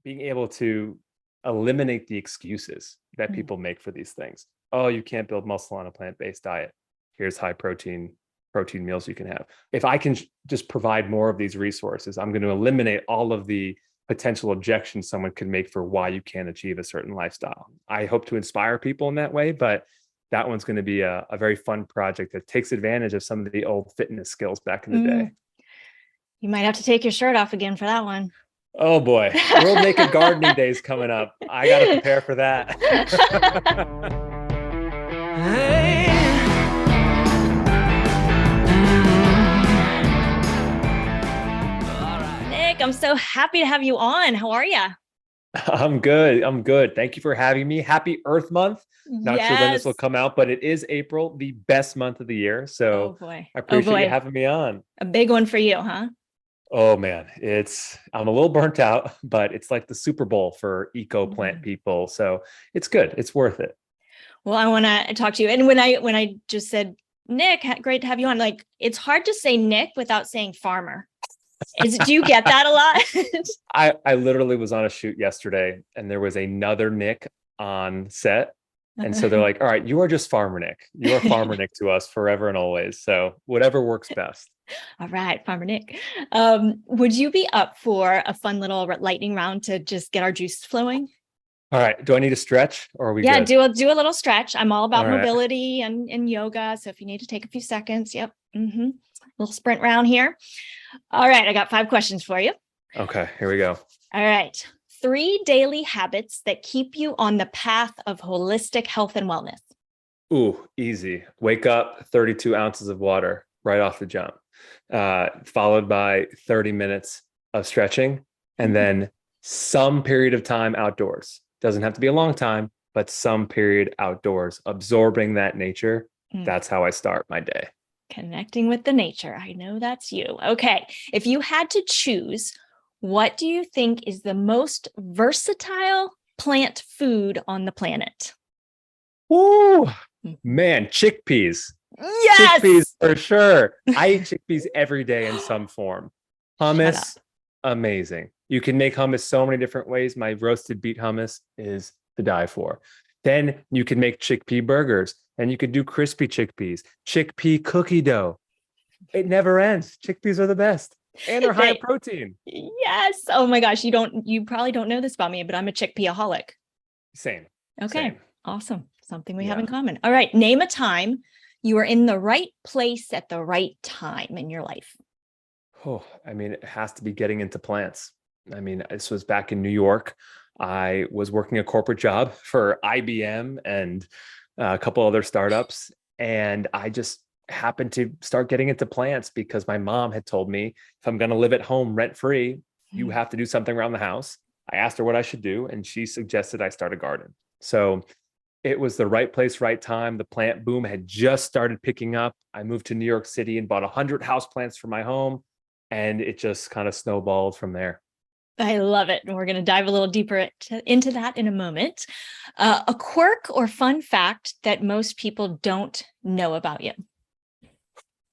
being able to eliminate the excuses that Mm. people make for these things. Oh, you can't build muscle on a plant-based diet. Here's high protein meals you can have. If I can just provide more of these resources, I'm going to eliminate all of the potential objections someone could make for why you can't achieve a certain lifestyle. I hope to inspire people in that way, but that one's going to be a very fun project that takes advantage of some of the old fitness skills back in the day. You might have to take your shirt off again for that one. Oh boy, World Naked Gardening Day is coming up. I got to prepare for that. Hey. Nick, I'm so happy to have you on. How are you? I'm good. I'm good. Thank you for having me. Happy Earth Month. Not sure when this will Yes. come out, but it is April, the best month of the year. Oh So boy. I Oh appreciate you boy. having me on. A big one for you, huh? Oh man, I'm a little burnt out, but it's like the Super Bowl for eco plant Mhm. people. So it's good. It's worth it. Well, I want to talk to you. And when I just said, Nick, great to have you on, like, it's hard to say Nick without saying farmer. Do you get that a lot? I literally was on a shoot yesterday and there was another Nick on set. And so they're like, all right, you are just Farmer Nick. You are Farmer Nick to us forever and always. So whatever works best. All right, Farmer Nick. Would you be up for a fun little lightning round to just get our juice flowing? All right. Do I need to stretch or are we Yeah, good? do a little stretch. I'm all about All right. mobility and yoga. So if you need to take a few seconds, yep. Little sprint round here. All right, I got 5 questions for you. Okay, here we go. All right. 3 daily habits that keep you on the path of holistic health and wellness. Ooh, easy. Wake up, 32 ounces of water right off the jump, followed by 30 minutes of stretching, and then some period of time outdoors. Doesn't have to be a long time, but some period outdoors, absorbing that nature. That's how I start my day. Connecting with the nature. I know that's you. Okay. If you had to choose, what do you think is the most versatile plant food on the planet? Ooh, man, chickpeas. Yes. Chickpeas for sure. I eat chickpeas every day in some form. Shut up. Hummus, amazing. You can make hummus so many different ways. My roasted beet hummus is to die for. Then you can make chickpea burgers and you could do crispy chickpeas, chickpea cookie dough. It never ends. Chickpeas are the best and they're high in protein. Yes. Oh my gosh. You probably don't know this about me, but I'm a chickpeaaholic. Same. Okay. Same. Awesome. Something we have in common. All right. Name a time you were in the right place at the right time in your life. Oh, I mean, it has to be getting into plants. I mean, this was back in New York. I was working a corporate job for IBM and a couple other startups. And I just happened to start getting into plants because my mom had told me if I'm going to live at home rent free, you have to do something around the house. I asked her what I should do, and she suggested I start a garden. So it was the right place, right time. The plant boom had just started picking up. I moved to New York City and bought 100 houseplants for my home, and it just kind of snowballed from there. I love it. And we're going to dive a little deeper into that in a moment. A quirk or fun fact that most people don't know about you.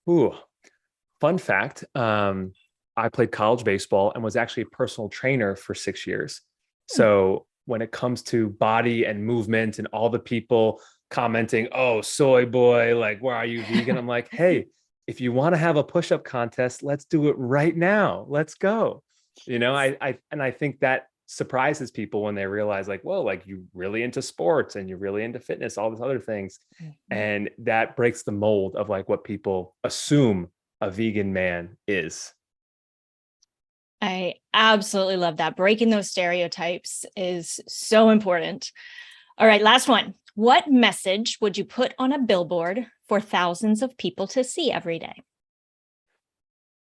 Ooh, fun fact. I played college baseball and was actually a personal trainer for 6 years. So when it comes to body and movement and all the people commenting, oh, soy boy, like, where are you vegan? I'm like, hey, if you want to have a push-up contest, let's do it right now. Let's go. I think that surprises people when they realize like, whoa, like you really into sports and you're really into fitness, all these other things. And that breaks the mold of like what people assume a vegan man is. I absolutely love that. Breaking those stereotypes is so important. All right, last one. What message would you put on a billboard for thousands of people to see every day?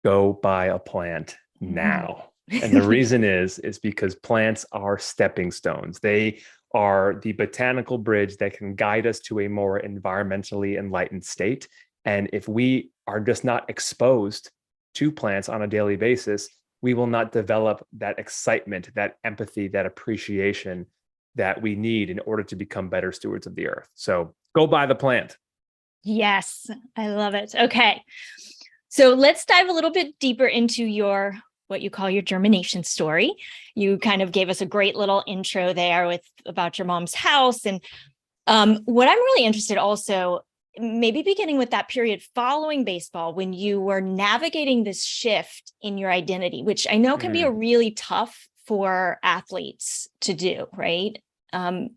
Go buy a plant now. And the reason is because plants are stepping stones. They are the botanical bridge that can guide us to a more environmentally enlightened state. And if we are just not exposed to plants on a daily basis, we will not develop that excitement, that empathy, that appreciation that we need in order to become better stewards of the earth. So go buy the plant. Yes, I love it. Okay. So let's dive a little bit deeper into your what you call your germination story. You kind of gave us a great little intro there with about your mom's house. And what I'm really interested also, maybe beginning with that period following baseball, when you were navigating this shift in your identity, which I know can be a really tough for athletes to do, right? Can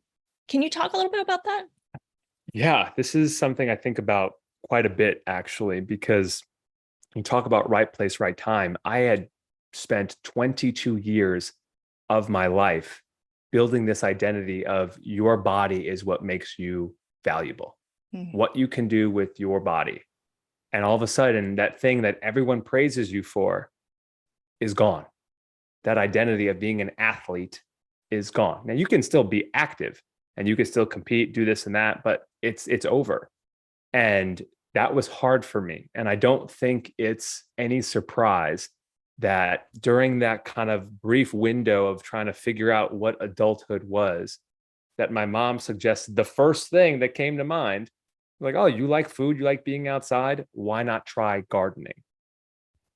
you talk a little bit about that? Yeah, this is something I think about quite a bit, actually, because you talk about right place, right time. I had spent 22 years of my life building this identity of your body is what makes you valuable, what you can do with your body. And all of a sudden, that thing that everyone praises you for is gone. That identity of being an athlete is gone. Now, you can still be active and you can still compete, do this and that, but it's over. And that was hard for me. And I don't think it's any surprise that during that kind of brief window of trying to figure out what adulthood was, that my mom suggested the first thing that came to mind, like, oh, you like food, you like being outside, why not try gardening?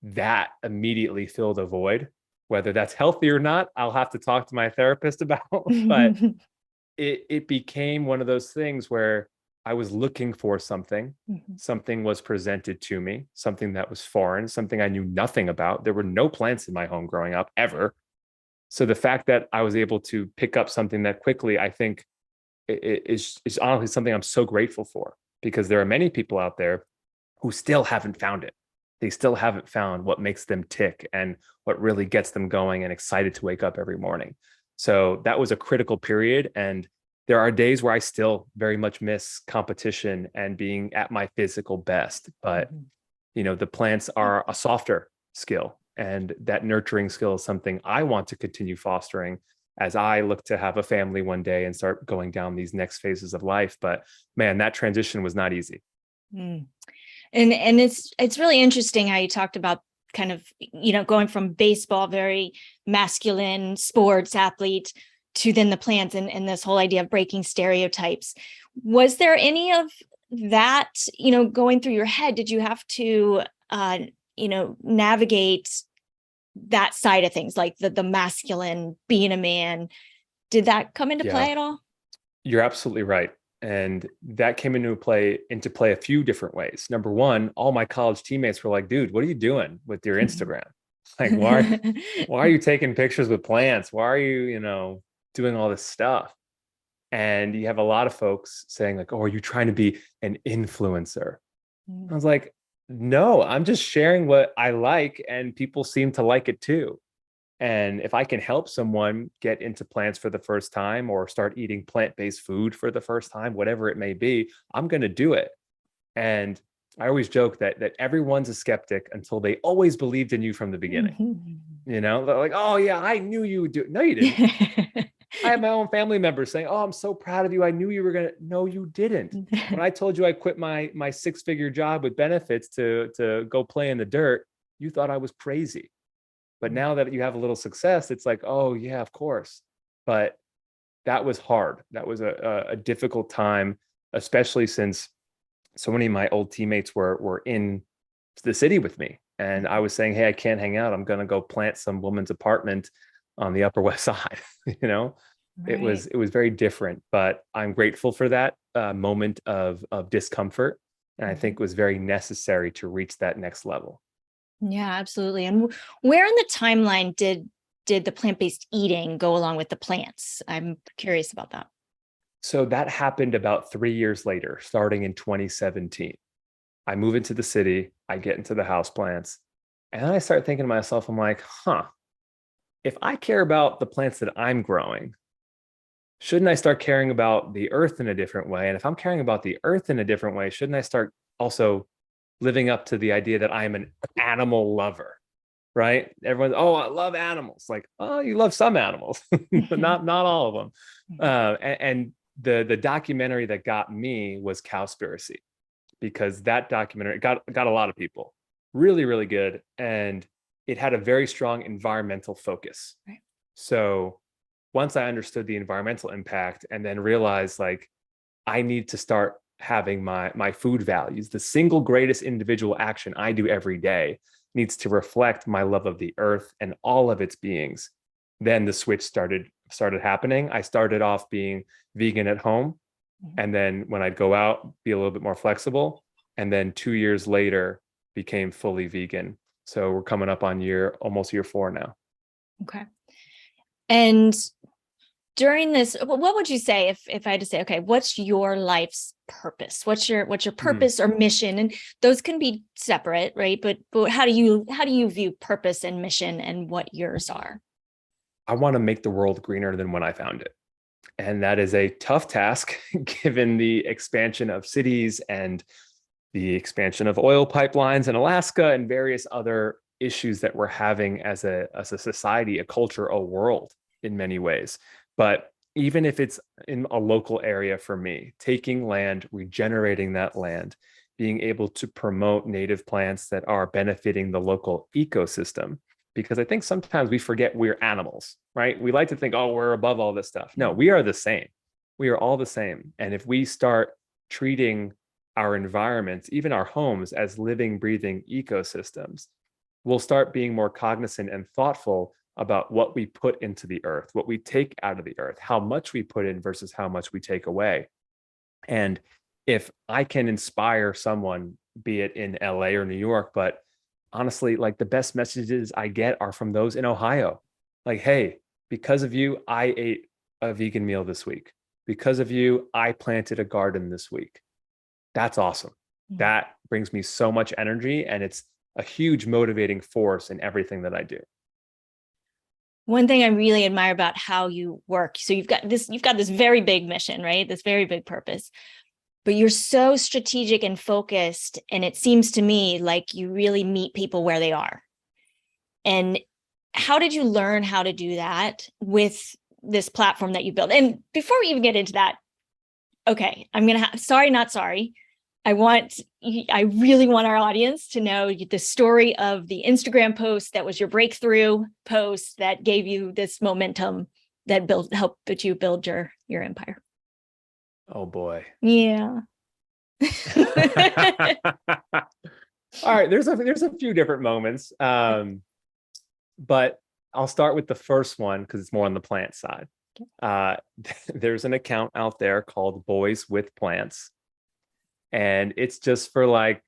That immediately filled a void. Whether that's healthy or not, I'll have to talk to my therapist about, but it became one of those things where I was looking for something. Something was presented to me, something that was foreign, something I knew nothing about. There were no plants in my home growing up ever. So the fact that I was able to pick up something that quickly, I think is honestly something I'm so grateful for, because there are many people out there who still haven't found it. They still haven't found what makes them tick and what really gets them going and excited to wake up every morning. So that was a critical period. And there are days where I still very much miss competition and being at my physical best. But, the plants are a softer skill, and that nurturing skill is something I want to continue fostering as I look to have a family one day and start going down these next phases of life. But man, that transition was not easy. Mm. And it's really interesting how you talked about kind of, going from baseball, very masculine sports athlete, to then the plants and this whole idea of breaking stereotypes. Was there any of that, going through your head? Did you have to, navigate that side of things, like the masculine, being a man? Did that come into Yeah, play at all? you're absolutely right. And that came into play a few different ways. Number one, all my college teammates were like, dude, what are you doing with your Instagram? Like, why are you taking pictures with plants? Why are you, doing all this stuff? And you have a lot of folks saying like, oh, are you trying to be an influencer? I was like, no, I'm just sharing what I like, and people seem to like it too. And if I can help someone get into plants for the first time or start eating plant-based food for the first time, whatever it may be, I'm going to do it. And I always joke that everyone's a skeptic until they always believed in you from the beginning. They're like, oh yeah, I knew you would do it. No, you didn't. I have my own family members saying, oh, I'm so proud of you. I knew you were going to. No, you didn't. When I told you I quit my six-figure job with benefits to go play in the dirt, you thought I was crazy. But now that you have a little success, it's like, oh yeah, of course. But that was hard. That was a difficult time, especially since so many of my old teammates were in the city with me. And I was saying, hey, I can't hang out. I'm going to go plant some woman's apartment on the Upper West Side. It Right. was very different, but I'm grateful for that moment of discomfort. And I think it was very necessary to reach that next level. Yeah, absolutely. And where in the timeline did the plant-based eating go along with the plants? I'm curious about that. So that happened about 3 years later, starting in 2017. I move into the city, I get into the houseplants, and then I start thinking to myself, I'm like, if I care about the plants that I'm growing, shouldn't I start caring about the earth in a different way? And if I'm caring about the earth in a different way, shouldn't I start also living up to the idea that I'm an animal lover? Right? Everyone's, oh, I love animals. Like, oh, you love some animals, but not all of them. And the documentary that got me was Cowspiracy, because that documentary got a lot of people. Really, really good. And it had a very strong environmental focus. Right. So once I understood the environmental impact and then realized like I need to start having my food values, the single greatest individual action I do every day needs to reflect my love of the earth and all of its beings. Then the switch started happening. I started off being vegan at home, and then when I'd go out, be a little bit more flexible, and then 2 years later became fully vegan. So we're coming up on almost year 4 now. Okay. And during this, what would you say if I had to say, okay, what's your life's purpose? What's your purpose or mission? And those can be separate, right? But how do you view purpose and mission and what yours are? I want to make the world greener than when I found it. And that is a tough task given the expansion of cities and the expansion of oil pipelines in Alaska and various other issues that we're having as a society, a culture, a world in many ways. But even if it's in a local area for me, taking land, regenerating that land, being able to promote native plants that are benefiting the local ecosystem, because I think sometimes we forget we're animals, right? We like to think, oh, we're above all this stuff. No, we are the same. We are all the same. And if we start treating our environments, even our homes, as living, breathing ecosystems, we'll start being more cognizant and thoughtful about what we put into the earth, what we take out of the earth, how much we put in versus how much we take away. And if I can inspire someone, be it in LA or New York, but honestly, like the best messages I get are from those in Ohio. Like, hey, because of you, I ate a vegan meal this week. Because of you, I planted a garden this week. That's awesome. That brings me so much energy, and it's a huge motivating force in everything that I do. One thing I really admire about how you work, so you've got this very big mission, right? This very big purpose, but you're so strategic and focused. And it seems to me like you really meet people where they are. And how did you learn how to do that with this platform that you built? And before we even get into that, okay, I'm going to sorry, not sorry. I really want our audience to know the story of the Instagram post that was your breakthrough post that gave you this momentum that helped you build your empire. Oh boy. Yeah. All right, there's a few different moments. But I'll start with the first one because it's more on the plant side. There's an account out there called Boys with Plants. And it's just for like,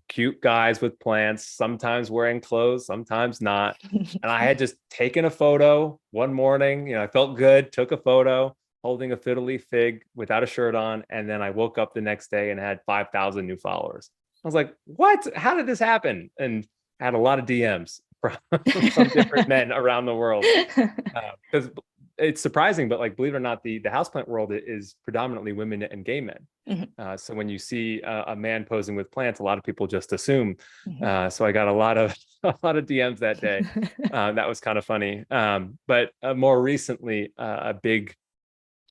cute guys with plants, sometimes wearing clothes, sometimes not. And I had just taken a photo one morning, I felt good, took a photo holding a fiddle leaf fig without a shirt on. And then I woke up the next day and had 5,000 new followers. I was like, what? How did this happen? And I had a lot of DMs from different men around the world. Because it's surprising, but like, believe it or not, the houseplant world is predominantly women and gay men. So when you see a man posing with plants, a lot of people just assume. So I got a lot of DMs that day. That was kind of funny. But more recently, a big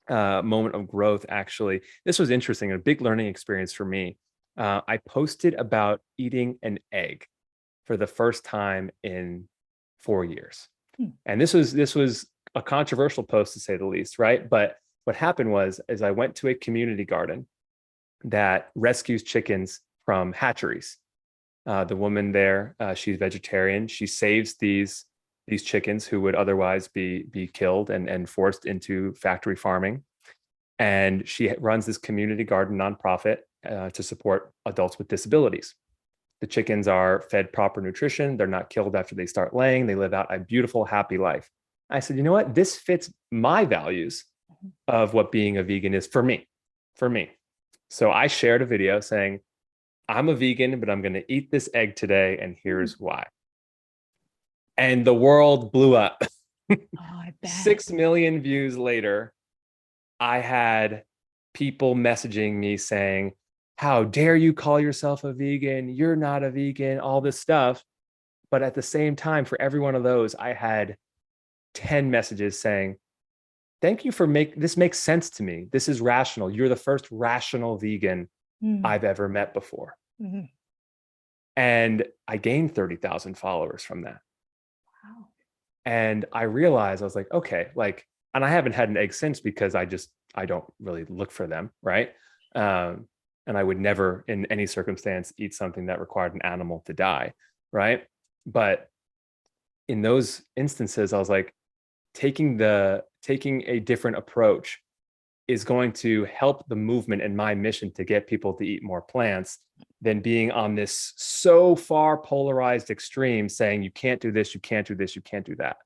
moment of growth, actually. This was interesting, a big learning experience for me. I posted about eating an egg for the first time in 4 years. And this was a controversial post, to say the least, right? But what happened was I went to a community garden that rescues chickens from hatcheries. The woman there, she's vegetarian. She saves these chickens who would otherwise be killed and forced into factory farming. And she runs this community garden nonprofit to support adults with disabilities. The chickens are fed proper nutrition. They're not killed after they start laying. They live out a beautiful, happy life. I said, you know what? This fits my values of what being a vegan is for me. So I shared a video saying, I'm a vegan, but I'm going to eat this egg today, and here's why. And the world blew up. Oh, I bet. 6 million views later, I had people messaging me saying, how dare you call yourself a vegan? You're not a vegan, all this stuff. But at the same time, for every one of those, I had 10 messages saying, thank you for this makes sense to me. This is rational. You're the first rational vegan I've ever met before. And I gained 30,000 followers from that. Wow. And I realized, I was like, okay, and I haven't had an egg since because I don't really look for them, right? And I would never in any circumstance eat something that required an animal to die. right? But in those instances, I was like, taking a different approach is going to help the movement and my mission to get people to eat more plants than being on this so far polarized extreme saying you can't do this, you can't do this, you can't do that.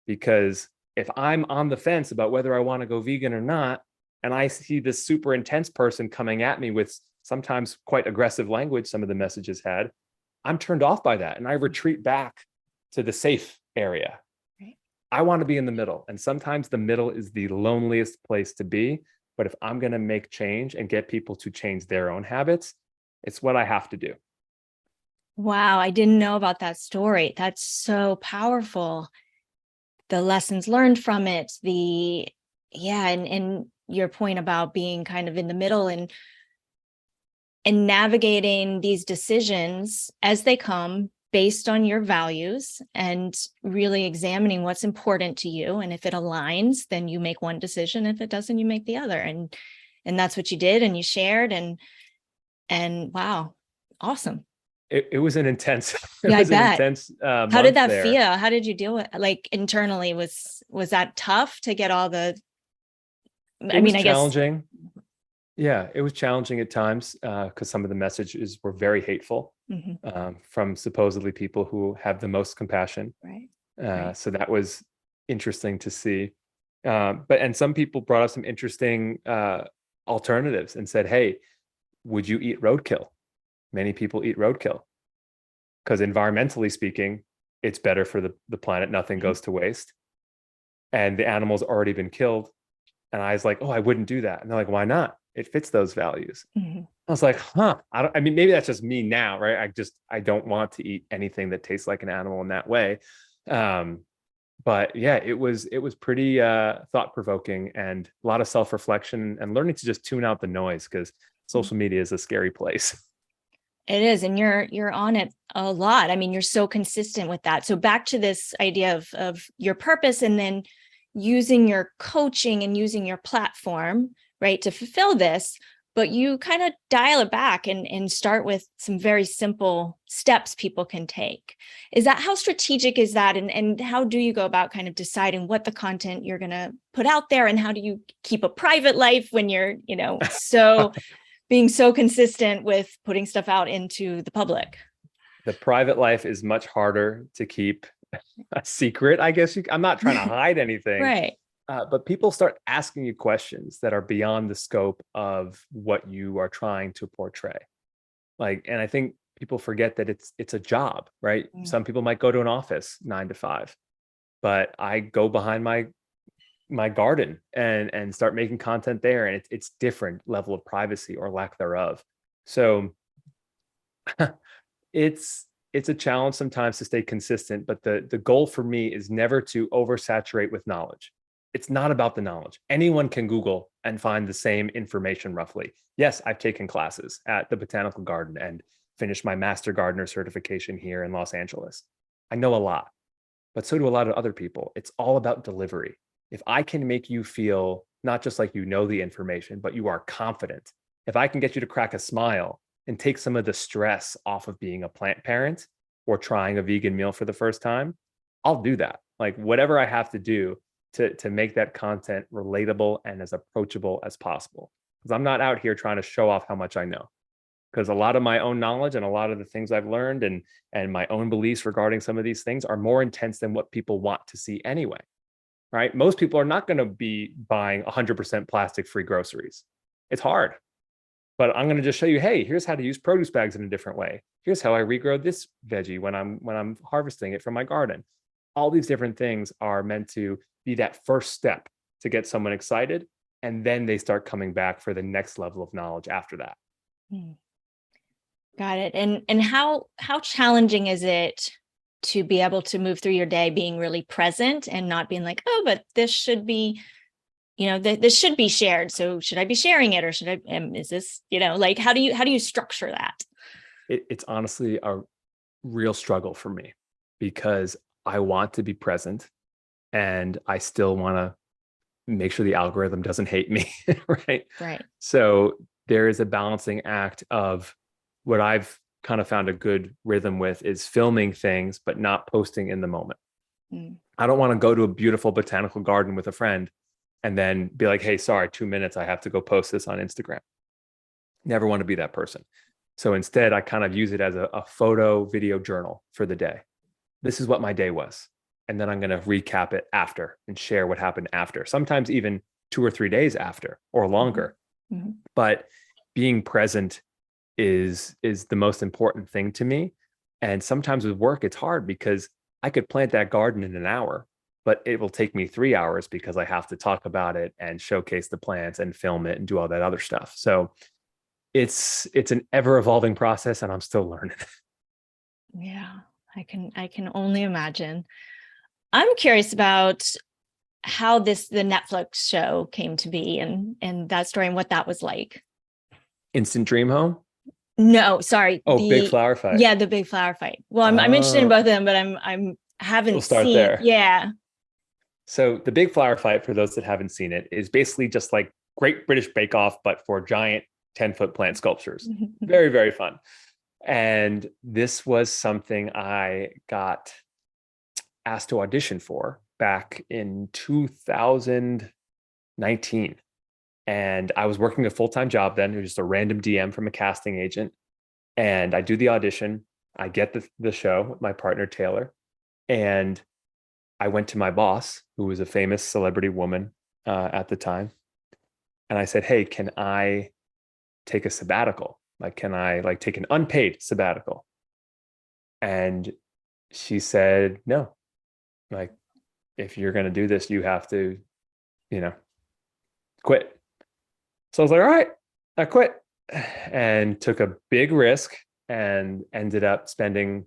Because if I'm on the fence about whether I want to go vegan or not, and I see this super intense person coming at me with sometimes quite aggressive language, some of the messages had, I'm turned off by that and I retreat back to the safe area. Right. I want to be in the middle. And sometimes the middle is the loneliest place to be. But if I'm going to make change and get people to change their own habits, it's what I have to do. Wow, I didn't know about that story. That's so powerful. The lessons learned from it, and your point about being kind of in the middle and navigating these decisions as they come based on your values and really examining what's important to you. And if it aligns, then you make one decision. If it doesn't, you make the other. And that's what you did, and you shared, and wow, awesome. It was an intense, Yeah, I bet. How did that there. feel? How did you deal with, like, internally? Was that tough to get all the, It was challenging. Yeah, it was challenging at times because some of the messages were very hateful from supposedly people who have the most compassion. Right. So that was interesting to see. And some people brought up some interesting alternatives and said, hey, would you eat roadkill? Many people eat roadkill because environmentally speaking, it's better for the planet. Nothing goes to waste. And the animal's already been killed. And I was like, oh, I wouldn't do that. And they're like, why not? It fits those values. I was like, I mean, maybe that's just me now, right? I don't want to eat anything that tastes like an animal in that way. But yeah, it was pretty thought-provoking and a lot of self-reflection and learning to just tune out the noise because social media is a scary place. It is, and you're on it a lot. I mean, you're so consistent with that. So back to this idea of your purpose, and then using your coaching and using your platform, right, to fulfill this, but you kind of dial it back and start with some very simple steps people can take. Is that, how strategic is that? And how do you go about kind of deciding what the content you're going to put out there? And how do you keep a private life when you're, so being so consistent with putting stuff out into the public? The private life is much harder to keep a secret, I guess. I'm not trying to hide anything. Right. But people start asking you questions that are beyond the scope of what you are trying to portray. And I think people forget that it's a job, right? Some people might go to an office 9 to 5, but I go behind my garden and start making content there. And it's different level of privacy or lack thereof. So it's a challenge sometimes to stay consistent, but the goal for me is never to oversaturate with knowledge. It's not about the knowledge. Anyone can Google and find the same information roughly. Yes, I've taken classes at the Botanical Garden and finished my Master Gardener certification here in Los Angeles. I know a lot, but so do a lot of other people. It's all about delivery. If I can make you feel not just like you know the information, but you are confident, if I can get you to crack a smile and take some of the stress off of being a plant parent or trying a vegan meal for the first time, I'll do that. Like whatever I have to do to make that content relatable and as approachable as possible. Because I'm not out here trying to show off how much I know. Because a lot of my own knowledge and a lot of the things I've learned and my own beliefs regarding some of these things are more intense than what people want to see anyway. Right? Most people are not going to be buying 100% plastic-free groceries. It's hard. But I'm going to just show you, hey, here's how to use produce bags in a different way. Here's how I regrow this veggie when I'm harvesting it from my garden. All these different things are meant to be that first step to get someone excited, and then they start coming back for the next level of knowledge after that. Got it. And how challenging is it to be able to move through your day being really present and not being like, oh, but this should be, this should be shared. So should I be sharing it, or should I? Is this, like, how do you structure that? It's honestly a real struggle for me because I want to be present and I still want to make sure the algorithm doesn't hate me, right? Right. So there is a balancing act of what I've kind of found a good rhythm with is filming things, but not posting in the moment. Mm. I don't want to go to a beautiful botanical garden with a friend and then be like, hey, sorry, 2 minutes, I have to go post this on Instagram. Never want to be that person. So instead, I kind of use it as a photo video journal for the day. This is what my day was. And then I'm going to recap it after and share what happened after, sometimes even 2 or 3 days after or longer. Mm-hmm. But being present is the most important thing to me. And sometimes with work, it's hard because I could plant that garden in an hour, but it will take me 3 hours because I have to talk about it and showcase the plants and film it and do all that other stuff. So it's an ever evolving process, and I'm still learning. Yeah, I can only imagine. I'm curious about how the Netflix show came to be and that story and what that was like. Instant Dream Home. No, sorry. Oh, Big Flower Fight. Yeah, the big flower fight. Well, I'm interested in Oh, both of them, but I'm we'll haven't start seen. there. Yeah. So the Big Flower Fight, for those that haven't seen it, is basically just like Great British Bake Off, but for giant 10-foot plant sculptures. Very, very fun. And this was something I got asked to audition for back in 2019. And I was working a full-time job then. It was just a random DM from a casting agent. And I do the audition. I get the show with my partner, Taylor. And I went to my boss, who was a famous celebrity woman at the time. And I said, hey, can I take a sabbatical? Like, can I like take an unpaid sabbatical? And she said, no, like, if you're going to do this, you have to, you know, quit. So I was like, all right, I quit and took a big risk and ended up spending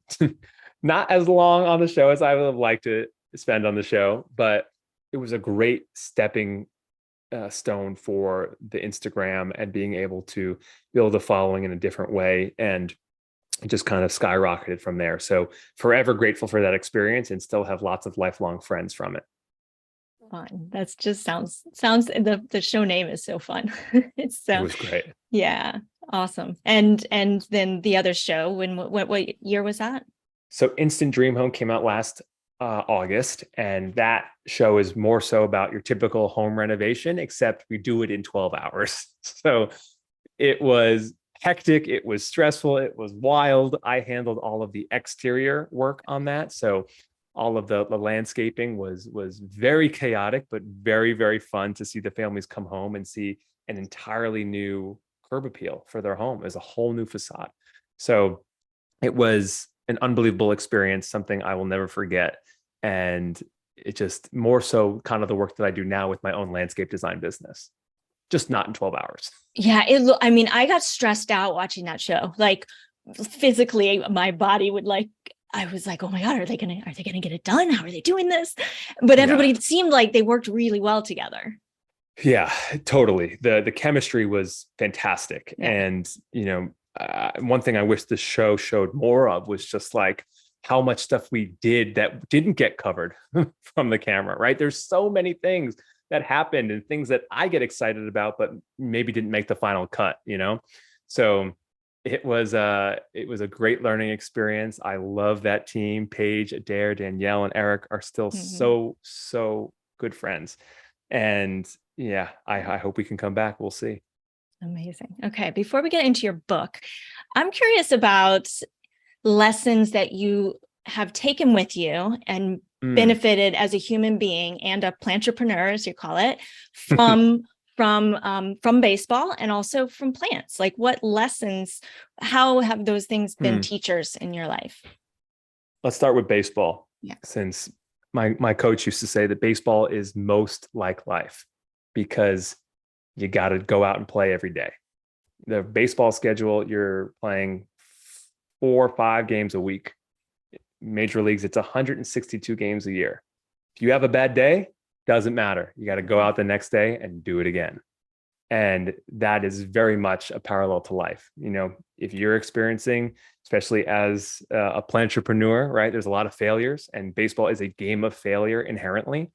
not as long on the show as I would have liked to spend on the show, but it was a great stepping stone for the Instagram and being able to build a following in a different way. And it just kind of skyrocketed from there. So forever grateful for that experience and still have lots of lifelong friends from it. Fun. That's just sounds the show name is so fun. It's It so was great. yeah, awesome. And then the other show, what year was that? So Instant Dream Home came out last August, and that show is more so about your typical home renovation, except we do it in 12 hours. So it was hectic, it was stressful, it was wild. I handled all of the exterior work on that. So all of the landscaping was very chaotic, but very, very fun to see the families come home and see an entirely new curb appeal for their home as a whole new facade. So it was an unbelievable experience, something I will never forget. And it just more so kind of the work that I do now with my own landscape design business, just not in 12 hours. Yeah, I mean, I got stressed out watching that show. Like physically, my body would like, I was like, oh my God, are they gonna get it done? How are they doing this? But everybody seemed like they worked really well together. Yeah, totally. The chemistry was fantastic. Yeah. And, one thing I wish the show showed more of was just like how much stuff we did that didn't get covered from the camera, right? There's so many things that happened and things that I get excited about, but maybe didn't make the final cut, So it was a great learning experience. I love that team. Paige, Adair, Danielle, and Eric are still so good friends. And yeah, I hope we can come back. We'll see. Amazing. Okay, before we get into your book, I'm curious about lessons that you have taken with you and benefited as a human being and a plantrepreneur, as you call it, from baseball and also from plants. Like what lessons, how have those things been teachers in your life? Let's start with baseball. Yeah. Since my coach used to say that baseball is most like life because you got to go out and play every day. The baseball schedule, you're playing 4 or 5 games a week. Major leagues, it's 162 games a year. If you have a bad day, doesn't matter. You got to go out the next day and do it again. And that is very much a parallel to life. If you're experiencing, especially as a plantrepreneur, right, there's a lot of failures and baseball is a game of failure inherently.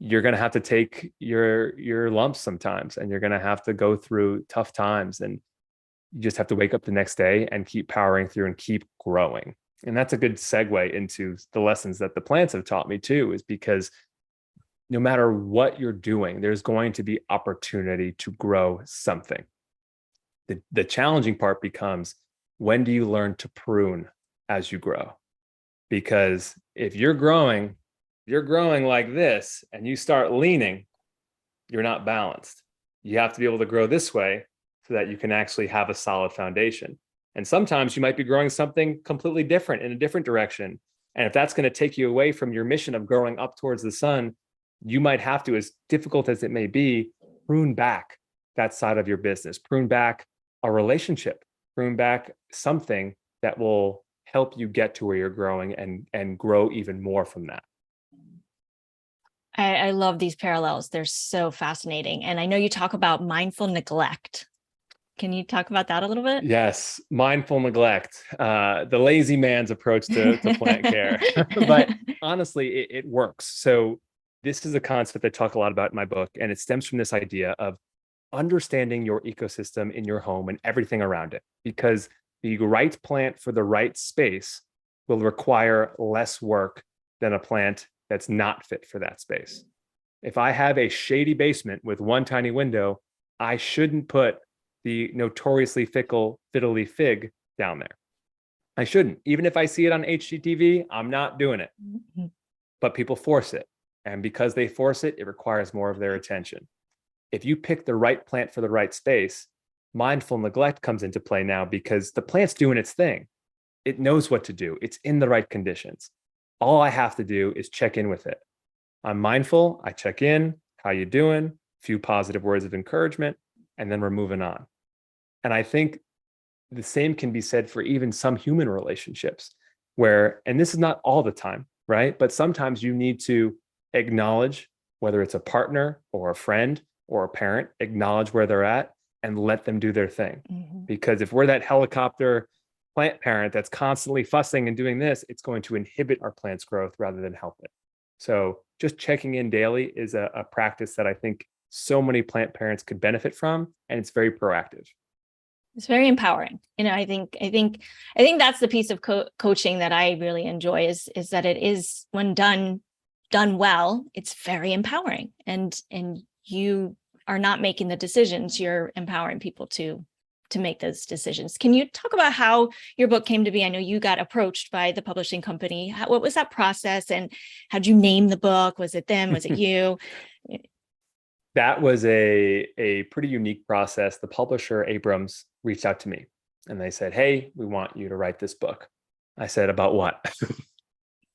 You're going to have to take your lumps sometimes, and you're going to have to go through tough times. And You just have to wake up the next day and keep powering through and keep growing. And that's a good segue into the lessons that the plants have taught me too, is because no matter what you're doing, there's going to be opportunity to grow something. The challenging part becomes, when do you learn to prune as you grow? Because if you're growing like this and you start leaning, you're not balanced. You have to be able to grow this way so that you can actually have a solid foundation. And sometimes you might be growing something completely different in a different direction. And if that's going to take you away from your mission of growing up towards the sun, you might have to, as difficult as it may be, prune back that side of your business, prune back a relationship, prune back something that will help you get to where you're growing and grow even more from that. I love these parallels. They're so fascinating. And I know you talk about mindful neglect. Can you talk about that a little bit? Yes, mindful neglect, the lazy man's approach to plant care. But honestly, it works. So this is a concept I talk a lot about in my book, and it stems from this idea of understanding your ecosystem in your home and everything around it, because the right plant for the right space will require less work than a plant that's not fit for that space. If I have a shady basement with one tiny window, I shouldn't put the notoriously fiddly fig down there. I shouldn't. Even if I see it on HGTV, I'm not doing it. Mm-hmm. But people force it. And because they force it, it requires more of their attention. If you pick the right plant for the right space, mindful neglect comes into play now, because the plant's doing its thing. It knows what to do. It's in the right conditions. All I have to do is check in with it. I'm mindful. I check in. How you doing? A few positive words of encouragement, and then we're moving on. And I think the same can be said for even some human relationships where, and this is not all the time, right? But sometimes you need to acknowledge, whether it's a partner or a friend or a parent, acknowledge where they're at and let them do their thing. Mm-hmm. Because if we're that helicopter plant parent that's constantly fussing and doing this, it's going to inhibit our plant's growth rather than help it. So just checking in daily is a practice that I think so many plant parents could benefit from, and it's very proactive. It's very empowering. I think that's the piece of coaching that I really enjoy is that it is, when done well, it's very empowering, and you are not making the decisions, you're empowering people to make those decisions. Can you talk about how your book came to be? I know you got approached by the publishing company. What was that process, and how'd you name the book? Was it them? Was it you? That was a pretty unique process. The publisher, Abrams, reached out to me and they said, "Hey, we want you to write this book." I said, "About what?"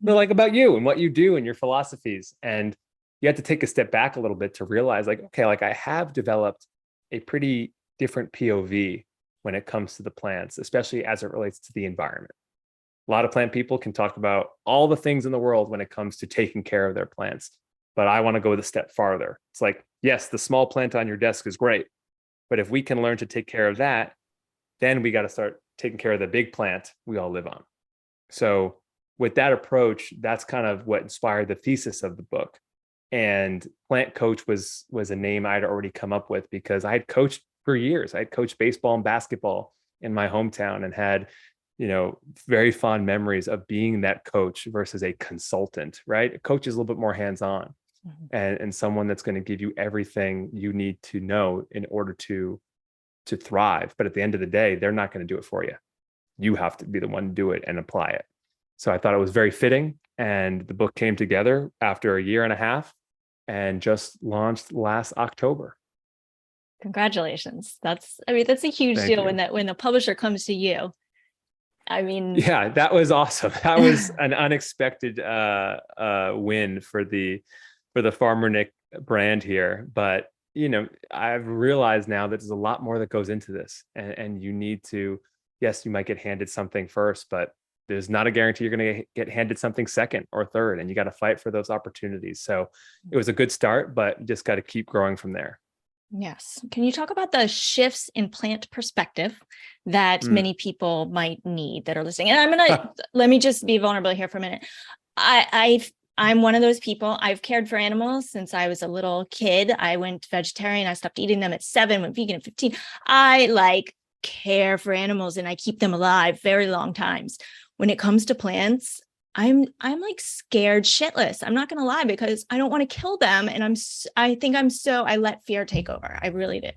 They're like, "About you and what you do and your philosophies." And you have to take a step back a little bit to realize, like, okay, like I have developed a pretty different POV when it comes to the plants, especially as it relates to the environment. A lot of plant people can talk about all the things in the world when it comes to taking care of their plants. But I want to go a step farther. It's like, yes, the small plant on your desk is great, but if we can learn to take care of that, then we got to start taking care of the big plant we all live on. So with that approach, that's kind of what inspired the thesis of the book. And plant coach was a name I'd already come up with because I had coached for years. I had coached baseball and basketball in my hometown and had, very fond memories of being that coach versus a consultant, right? A coach is a little bit more hands-on. Mm-hmm. and someone that's going to give you everything you need to know in order to thrive. But at the end of the day, they're not going to do it for you. You have to be the one to do it and apply it. So I thought it was very fitting. And the book came together after a year and a half and just launched last October. Congratulations. That's a huge deal when the publisher comes to you. Yeah, that was awesome. That was an unexpected win for the Farmer Nick brand here. But, I've realized now that there's a lot more that goes into this, and you need to, yes, you might get handed something first, but there's not a guarantee you're going to get handed something second or third, and you got to fight for those opportunities. So it was a good start, but you just got to keep growing from there. Yes. Can you talk about the shifts in plant perspective that many people might need that are listening? And let me just be vulnerable here for a minute. I'm one of those people. I've cared for animals since I was a little kid. I went vegetarian. I stopped eating them at 7, went vegan at 15. I care for animals and I keep them alive very long times. When it comes to plants, I'm like scared shitless. I'm not going to lie, because I don't want to kill them. And I let fear take over. I really do.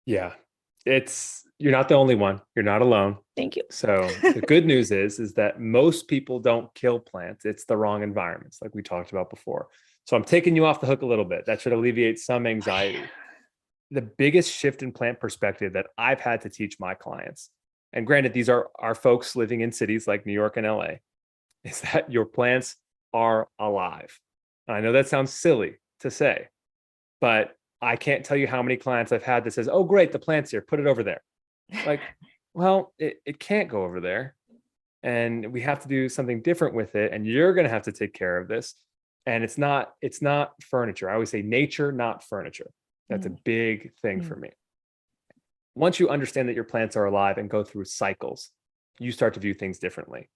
Yeah. You're not the only one. You're not alone. Thank you. So the good news is that most people don't kill plants. It's the wrong environments, like we talked about before. So I'm taking you off the hook a little bit. That should alleviate some anxiety. The biggest shift in plant perspective that I've had to teach my clients, and granted, these are our folks living in cities like New York and LA, is that your plants are alive. And I know that sounds silly to say, but I can't tell you how many clients I've had that says, oh, great, the plant's here, put it over there. Like, well, it can't go over there. And we have to do something different with it. And you're going to have to take care of this. And it's not furniture. I always say nature, not furniture. That's a big thing for me. Once you understand that your plants are alive and go through cycles, you start to view things differently.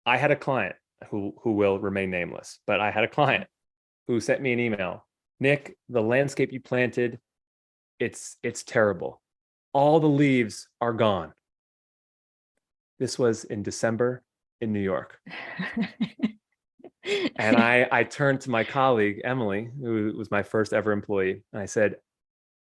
I had a client who will remain nameless, but I had a client who sent me an email. Nick, the landscape you planted, it's terrible. All the leaves are gone. This was in December in New York. And I turned to my colleague, Emily, who was my first ever employee. And I said,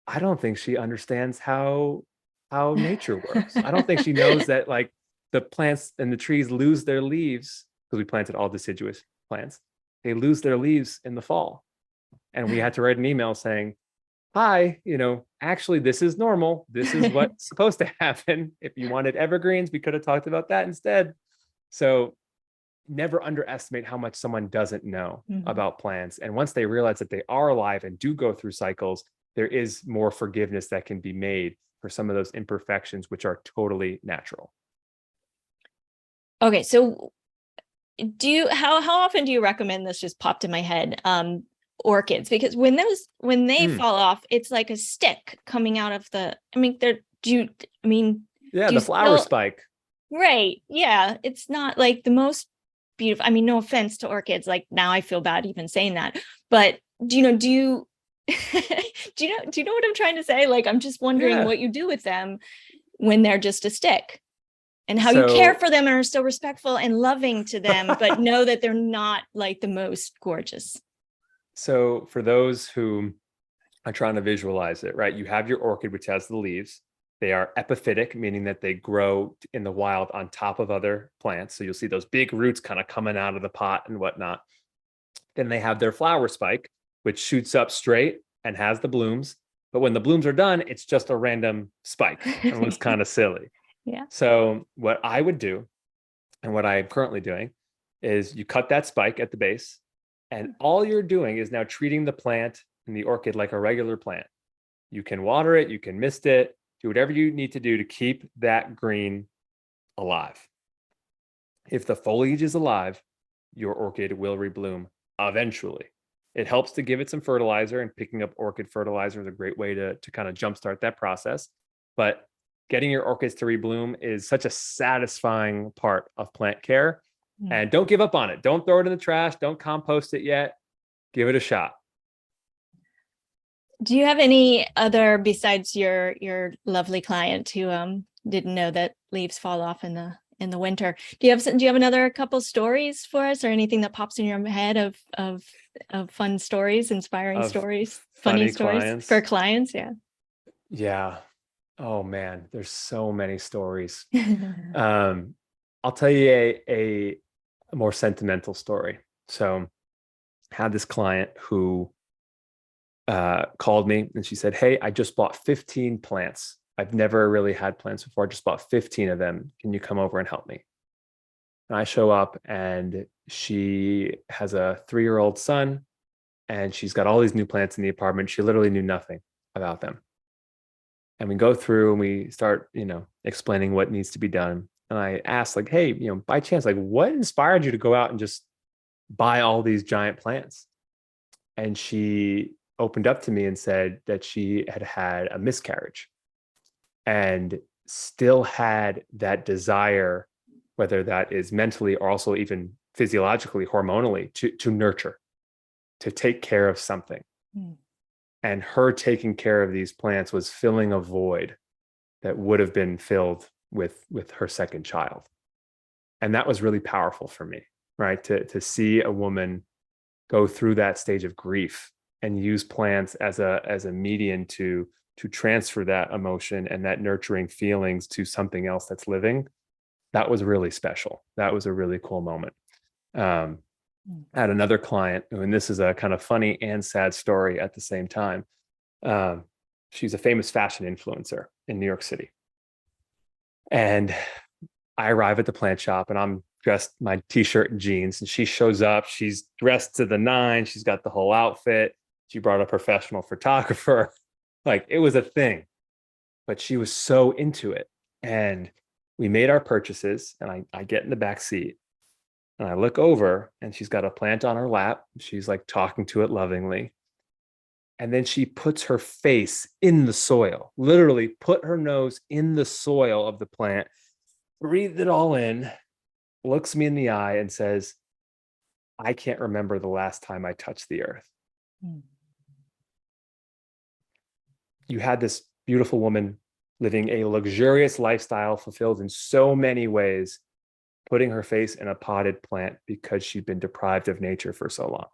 I don't think she understands how nature works. I don't think she knows that like the plants and the trees lose their leaves, because we planted all deciduous plants. They lose their leaves in the fall. And we had to write an email saying, hi, actually, this is normal. This is what's supposed to happen. If you wanted evergreens, we could have talked about that instead. So never underestimate how much someone doesn't know about plants. And once they realize that they are alive and do go through cycles, there is more forgiveness that can be made for some of those imperfections, which are totally natural. Okay, so how often do you recommend, this just popped in my head, orchids? Because when they fall off, it's like a stick coming out of the, the flower spike. Right. Yeah. It's not like the most beautiful. I mean, no offense to orchids. Like, now I feel bad even saying that, but do you do you know what I'm trying to say? Like, I'm just wondering what you do with them when they're just a stick, and how you care for them and are still respectful and loving to them, but know that they're not like the most gorgeous. So for those who are trying to visualize it, right? You have your orchid, which has the leaves. They are epiphytic, meaning that they grow in the wild on top of other plants. So you'll see those big roots kind of coming out of the pot and whatnot. Then they have their flower spike, which shoots up straight and has the blooms. But when the blooms are done, it's just a random spike and looks kind of silly. Yeah. So what I would do, and what I'm currently doing, is you cut that spike at the base, and all you're doing is now treating the plant and the orchid like a regular plant. You can water it, you can mist it, do whatever you need to do to keep that green alive. If the foliage is alive, your orchid will rebloom eventually. It helps to give it some fertilizer, and picking up orchid fertilizer is a great way to kind of jumpstart that process. But getting your orchids to rebloom is such a satisfying part of plant care. And don't give up on it. Don't throw it in the trash. Don't compost it yet. Give it a shot. Do you have any other, besides your lovely client who didn't know that leaves fall off in the winter? Do you have another couple stories for us, or anything that pops in your head of fun stories, inspiring stories, funny stories clients for clients? Yeah. Yeah. Oh man, there's so many stories. I'll tell you a more sentimental story. So I had this client who called me, and she said, hey, I just bought 15 plants. I've never really had plants before. I just bought 15 of them. Can you come over and help me? And I show up, and she has a 3-year-old son, and she's got all these new plants in the apartment. She literally knew nothing about them. And we go through and we start, explaining what needs to be done. And I asked, like, hey, by chance, like, what inspired you to go out and just buy all these giant plants? And she opened up to me and said that she had had a miscarriage and still had that desire, whether that is mentally or also even physiologically, hormonally, to nurture, to take care of something. And her taking care of these plants was filling a void that would have been filled with her second child. And that was really powerful for me, right? To see a woman go through that stage of grief and use plants as a median to transfer that emotion and that nurturing feelings to something else that's living. That was really special. That was a really cool moment. I had another client, and this is a kind of funny and sad story at the same time. She's a famous fashion influencer in New York City. And I arrive at the plant shop and I'm dressed my t-shirt and jeans, and she shows up. She's dressed to the nine. She's got the whole outfit. She brought a professional photographer. Like, it was a thing, but she was so into it. And we made our purchases, and I get in the back seat and I look over, and she's got a plant on her lap. She's like talking to it lovingly. And then she puts her face in the soil, literally put her nose in the soil of the plant, breathed it all in, looks me in the eye and says, "I can't remember the last time I touched the earth." Mm. You had this beautiful woman living a luxurious lifestyle, fulfilled in so many ways, putting her face in a potted plant because she'd been deprived of nature for so long.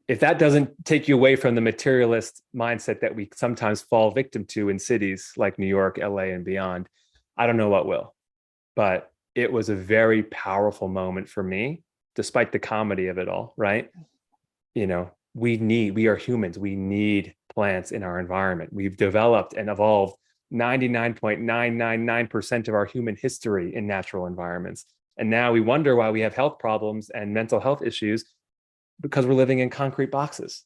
If that doesn't take you away from the materialist mindset that we sometimes fall victim to in cities like New York, LA, and beyond, I don't know what will. But it was a very powerful moment for me, despite the comedy of it all, right? You know, we are humans. We need plants in our environment. We've developed and evolved 99.999% of our human history in natural environments. And now we wonder why we have health problems and mental health issues, because we're living in concrete boxes.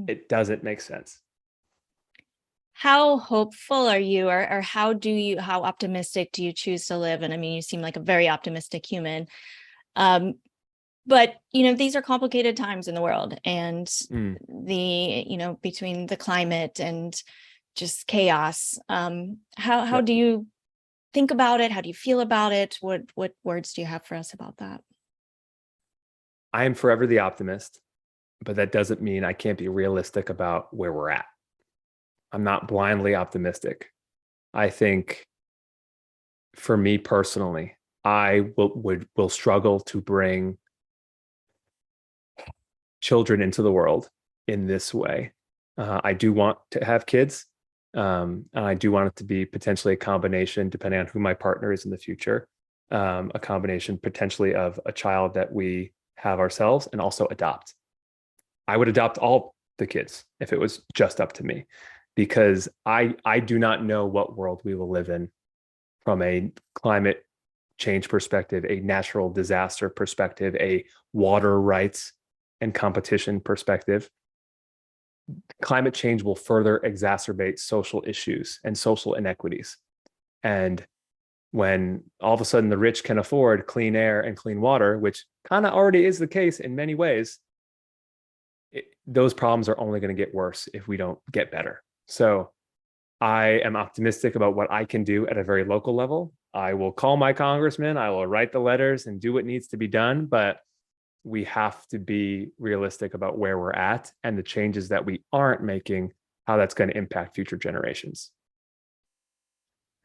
It doesn't make sense. How hopeful are you, or how optimistic do you choose to live? And I mean, you seem like a very optimistic human. But, these are complicated times in the world, and between the climate and just chaos. How do you think about it? How do you feel about it? What words do you have for us about that? I am forever the optimist, but that doesn't mean I can't be realistic about where we're at. I'm not blindly optimistic. I think, for me personally, I will struggle to bring children into the world in this way. I do want to have kids, and I do want it to be potentially a combination, depending on who my partner is in the future, a combination potentially of a child that we have ourselves and also adopt. I would adopt all the kids if it was just up to me, because I do not know what world we will live in from a climate change perspective, a natural disaster perspective, a water rights and competition perspective. Climate change will further exacerbate social issues and social inequities. And when all of a sudden the rich can afford clean air and clean water, which kind of already is the case in many ways, those problems are only going to get worse if we don't get better. So I am optimistic about what I can do at a very local level. I will call my congressman, I will write the letters and do what needs to be done, but we have to be realistic about where we're at and the changes that we aren't making, how that's going to impact future generations.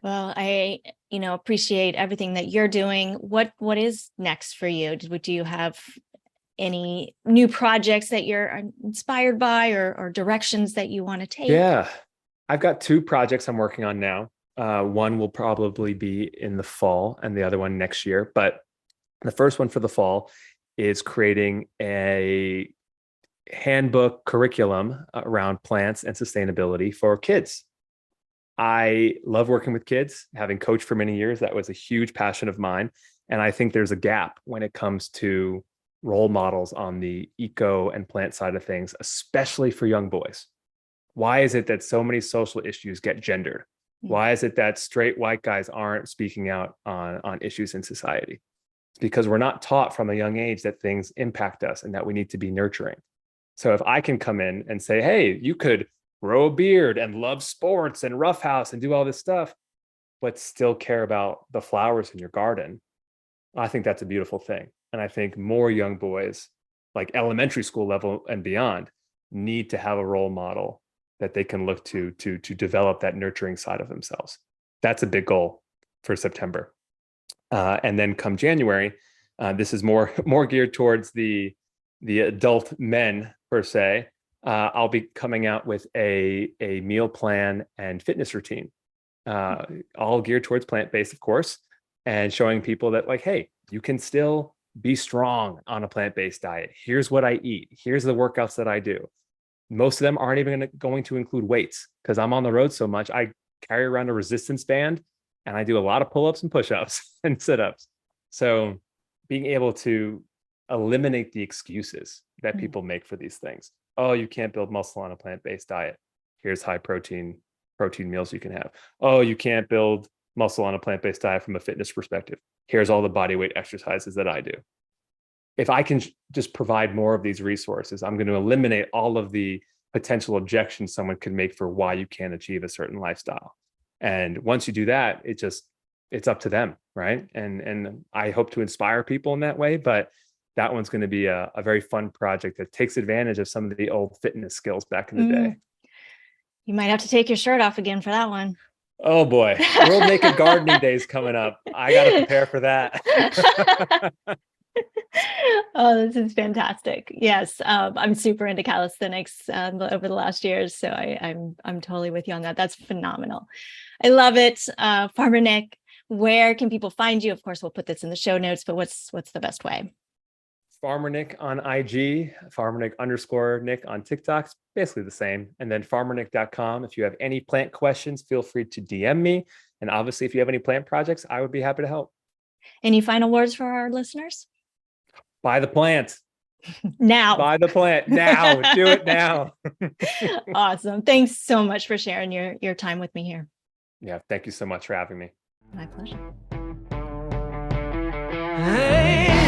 Well, I, appreciate everything that you're doing. What is next for you? Do you have any new projects that you're inspired by, or directions that you want to take? Yeah, I've got two projects I'm working on now. One will probably be in the fall and the other one next year. But the first one for the fall is creating a handbook curriculum around plants and sustainability for kids. I love working with kids, having coached for many years. That was a huge passion of mine. And I think there's a gap when it comes to role models on the eco and plant side of things, especially for young boys. Why is it that so many social issues get gendered? Why is it that straight white guys aren't speaking out on issues in society? It's because we're not taught from a young age that things impact us and that we need to be nurturing. So if I can come in and say, hey, you could grow a beard and love sports and roughhouse and do all this stuff, but still care about the flowers in your garden, I think that's a beautiful thing. And I think more young boys, like elementary school level and beyond, need to have a role model that they can look to develop that nurturing side of themselves. That's a big goal for September. And then come January, this is more geared towards the adult men per se. I'll be coming out with a meal plan and fitness routine, all geared towards plant-based, of course, and showing people that like, hey, you can still be strong on a plant-based diet. Here's what I eat. Here's the workouts that I do. Most of them aren't even going to include weights because I'm on the road so much. I carry around a resistance band and I do a lot of pull-ups and push-ups and sit-ups. So being able to eliminate the excuses that people make for these things. Oh, you can't build muscle on a plant-based diet. Here's high protein meals you can have. Oh, you can't build muscle on a plant-based diet from a fitness perspective. Here's all the body weight exercises that I do. If I can just provide more of these resources, I'm going to eliminate all of the potential objections someone could make for why you can't achieve a certain lifestyle. And once you do that, it's up to them, right? And I hope to inspire people in that way, but that one's going to be a very fun project that takes advantage of some of the old fitness skills back in the day. You might have to take your shirt off again for that one. Oh boy, World Naked Gardening Day is coming up. I got to prepare for that. Oh, this is fantastic. Yes, I'm super into calisthenics over the last years, so I'm totally with you on that. That's phenomenal. I love it. Farmer Nick, where can people find you? Of course, we'll put this in the show notes, but what's the best way? Farmer Nick on IG, Farmer Nick _Nick on TikTok. It's basically the same. And then farmernick.com. If you have any plant questions, feel free to DM me. And obviously, if you have any plant projects, I would be happy to help. Any final words for our listeners? Buy the plant. Now. Buy the plant. Now. Do it now. Awesome. Thanks so much for sharing your time with me here. Yeah. Thank you so much for having me. My pleasure. Hey.